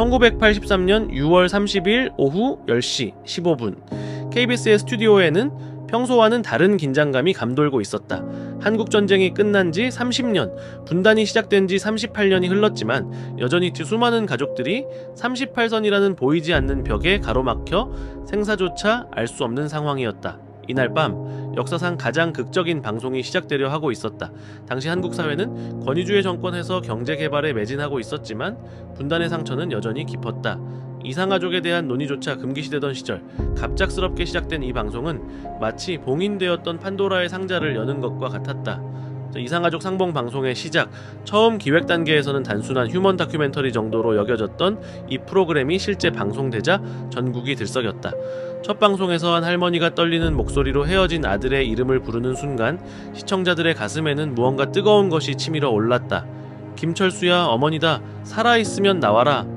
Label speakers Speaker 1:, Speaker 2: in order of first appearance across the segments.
Speaker 1: 1983년 6월 30일 오후 10시 15분 KBS의 스튜디오에는 평소와는 다른 긴장감이 감돌고 있었다. 한국전쟁이 끝난 지 30년, 분단이 시작된 지 38년이 흘렀지만 여전히 수많은 가족들이 38선이라는 보이지 않는 벽에 가로막혀 생사조차 알 수 없는 상황이었다. 이날 밤 역사상 가장 극적인 방송이 시작되려 하고 있었다. 당시 한국 사회는 권위주의 정권에서 경제개발에 매진하고 있었지만 분단의 상처는 여전히 깊었다. 이상가족에 대한 논의조차 금기시되던 시절 갑작스럽게 시작된 이 방송은 마치 봉인되었던 판도라의 상자를 여는 것과 같았다. 이상가족 상봉 방송의 시작, 처음 기획 단계에서는 단순한 휴먼 다큐멘터리 정도로 여겨졌던 이 프로그램이 실제 방송되자 전국이 들썩였다. 첫 방송에서 한 할머니가 떨리는 목소리로 헤어진 아들의 이름을 부르는 순간 시청자들의 가슴에는 무언가 뜨거운 것이 치밀어 올랐다. 김철수야, 어머니다, 살아있으면 나와라.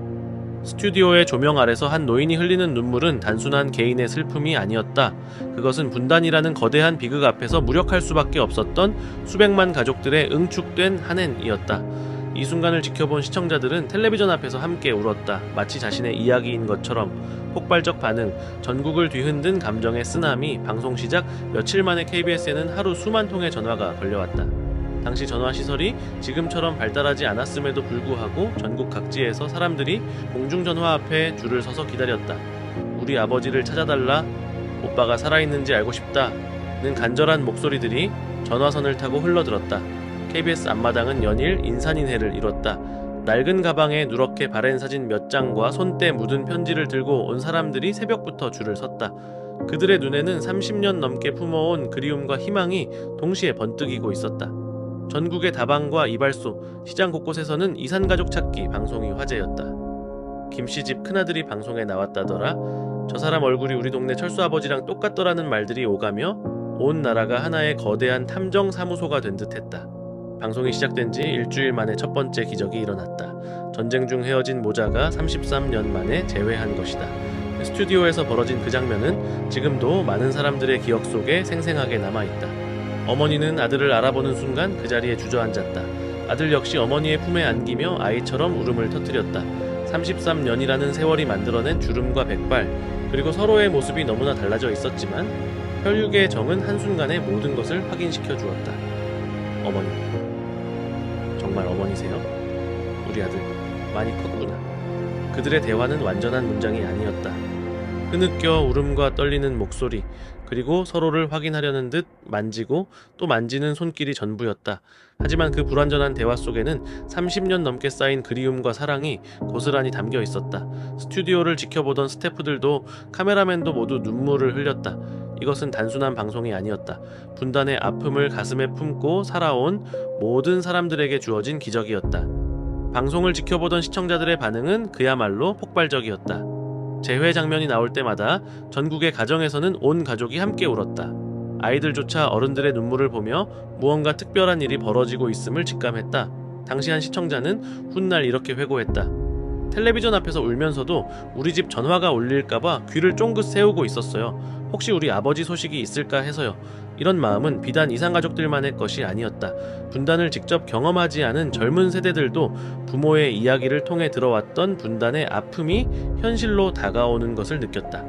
Speaker 1: 스튜디오의 조명 아래서 한 노인이 흘리는 눈물은 단순한 개인의 슬픔이 아니었다. 그것은 분단이라는 거대한 비극 앞에서 무력할 수밖에 없었던 수백만 가족들의 응축된 한엔이었다. 이 순간을 지켜본 시청자들은 텔레비전 앞에서 함께 울었다. 마치 자신의 이야기인 것처럼. 폭발적 반응, 전국을 뒤흔든 감정의 쓰나미. 방송 시작 며칠 만에 KBS에는 하루 수만 통의 전화가 걸려왔다. 당시 전화시설이 지금처럼 발달하지 않았음에도 불구하고 전국 각지에서 사람들이 공중전화 앞에 줄을 서서 기다렸다. 우리 아버지를 찾아달라, 오빠가 살아있는지 알고 싶다는 간절한 목소리들이 전화선을 타고 흘러들었다. KBS 앞마당은 연일 인산인해를 이뤘다. 낡은 가방에 누렇게 바랜 사진 몇 장과 손때 묻은 편지를 들고 온 사람들이 새벽부터 줄을 섰다. 그들의 눈에는 30년 넘게 품어온 그리움과 희망이 동시에 번뜩이고 있었다. 전국의 다방과 이발소, 시장 곳곳에서는 이산가족 찾기 방송이 화제였다. 김씨집 큰아들이 방송에 나왔다더라. 저 사람 얼굴이 우리 동네 철수 아버지랑 똑같더라는 말들이 오가며 온 나라가 하나의 거대한 탐정 사무소가 된 듯했다. 방송이 시작된 지 일주일 만에 첫 번째 기적이 일어났다. 전쟁 중 헤어진 모자가 33년 만에 재회한 것이다. 스튜디오에서 벌어진 그 장면은 지금도 많은 사람들의 기억 속에 생생하게 남아있다. 어머니는 아들을 알아보는 순간 그 자리에 주저앉았다. 아들 역시 어머니의 품에 안기며 아이처럼 울음을 터뜨렸다. 33년이라는 세월이 만들어낸 주름과 백발, 그리고 서로의 모습이 너무나 달라져 있었지만 혈육의 정은 한순간에 모든 것을 확인시켜 주었다. 어머니, 정말 어머니세요? 우리 아들 많이 컸구나. 그들의 대화는 완전한 문장이 아니었다. 흐느껴 울음과 떨리는 목소리, 그리고 서로를 확인하려는 듯 만지고 또 만지는 손길이 전부였다. 하지만 그 불완전한 대화 속에는 30년 넘게 쌓인 그리움과 사랑이 고스란히 담겨 있었다. 스튜디오를 지켜보던 스태프들도 카메라맨도 모두 눈물을 흘렸다. 이것은 단순한 방송이 아니었다. 분단의 아픔을 가슴에 품고 살아온 모든 사람들에게 주어진 기적이었다. 방송을 지켜보던 시청자들의 반응은 그야말로 폭발적이었다. 재회 장면이 나올 때마다 전국의 가정에서는 온 가족이 함께 울었다. 아이들조차 어른들의 눈물을 보며 무언가 특별한 일이 벌어지고 있음을 직감했다. 당시 한 시청자는 훗날 이렇게 회고했다. 텔레비전 앞에서 울면서도 우리 집 전화가 울릴까봐 귀를 쫑긋 세우고 있었어요. 혹시 우리 아버지 소식이 있을까 해서요. 이런 마음은 비단 이산가족들만의 것이 아니었다. 분단을 직접 경험하지 않은 젊은 세대들도 부모의 이야기를 통해 들어왔던 분단의 아픔이 현실로 다가오는 것을 느꼈다.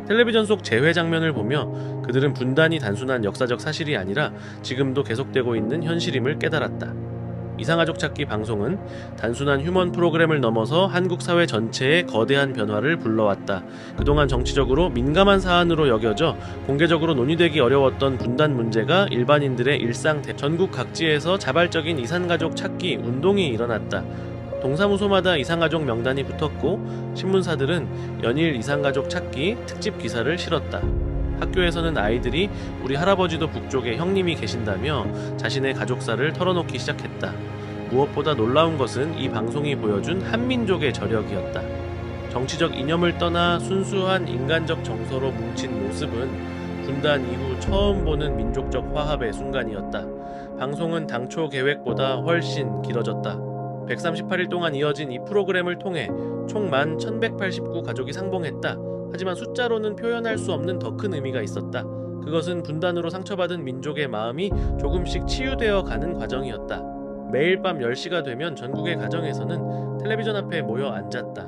Speaker 1: 텔레비전 속 재회 장면을 보며 그들은 분단이 단순한 역사적 사실이 아니라 지금도 계속되고 있는 현실임을 깨달았다. 이상가족 찾기 방송은 단순한 휴먼 프로그램을 넘어서 한국 사회 전체의 거대한 변화를 불러왔다. 그동안 정치적으로 민감한 사안으로 여겨져 공개적으로 논의되기 어려웠던 분단 문제가 일반인들의 일상 전국 각지에서 자발적인 이산가족 찾기 운동이 일어났다. 동사무소마다 이산가족 명단이 붙었고 신문사들은 연일 이산가족 찾기 특집 기사를 실었다. 학교에서는 아이들이 우리 할아버지도 북쪽에 형님이 계신다며 자신의 가족사를 털어놓기 시작했다. 무엇보다 놀라운 것은 이 방송이 보여준 한민족의 저력이었다. 정치적 이념을 떠나 순수한 인간적 정서로 뭉친 모습은 분단 이후 처음 보는 민족적 화합의 순간이었다. 방송은 당초 계획보다 훨씬 길어졌다. 138일 동안 이어진 이 프로그램을 통해 총 11,189 가족이 상봉했다. 하지만 숫자로는 표현할 수 없는 더 큰 의미가 있었다. 그것은 분단으로 상처받은 민족의 마음이 조금씩 치유되어 가는 과정이었다. 매일 밤 10시가 되면 전국의 가정에서는 텔레비전 앞에 모여 앉았다.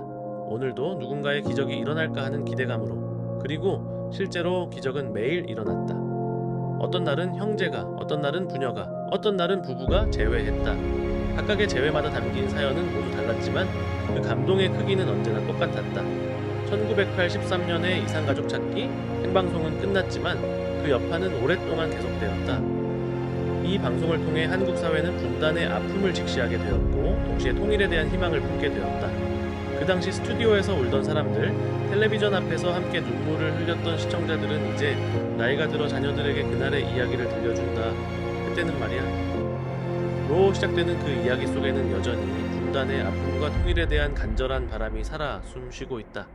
Speaker 1: 오늘도 누군가의 기적이 일어날까 하는 기대감으로, 그리고 실제로 기적은 매일 일어났다. 어떤 날은 형제가, 어떤 날은 부녀가, 어떤 날은 부부가 재회했다. 각각의 재회마다 담긴 사연은 모두 달랐지만 그 감동의 크기는 언제나 똑같았다. 1983년에 이산가족 찾기 생방송은 끝났지만 그 여파는 오랫동안 계속되었다. 이 방송을 통해 한국 사회는 분단의 아픔을 직시하게 되었고 동시에 통일에 대한 희망을 품게 되었다. 그 당시 스튜디오에서 울던 사람들, 텔레비전 앞에서 함께 눈물을 흘렸던 시청자들은 이제 나이가 들어 자녀들에게 그날의 이야기를 들려준다. 그때는 말이야. 로 시작되는 그 이야기 속에는 여전히 분단의 아픔과 통일에 대한 간절한 바람이 살아 숨쉬고 있다.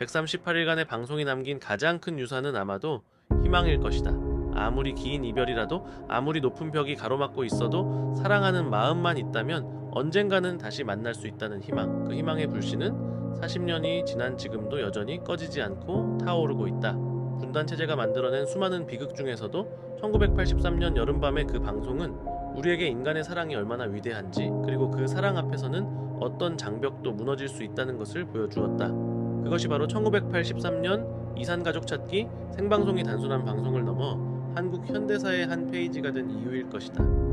Speaker 1: 138일간의 방송이 남긴 가장 큰 유산은 아마도 희망일 것이다. 아무리 긴 이별이라도, 아무리 높은 벽이 가로막고 있어도 사랑하는 마음만 있다면 언젠가는 다시 만날 수 있다는 희망. 그 희망의 불씨는 40년이 지난 지금도 여전히 꺼지지 않고 타오르고 있다. 분단체제가 만들어낸 수많은 비극 중에서도 1983년 여름밤의 그 방송은 우리에게 인간의 사랑이 얼마나 위대한지, 그리고 그 사랑 앞에서는 어떤 장벽도 무너질 수 있다는 것을 보여주었다. 그것이 바로 1983년 이산가족 찾기 생방송이 단순한 방송을 넘어 한국 현대사의 한 페이지가 된 이유일 것이다.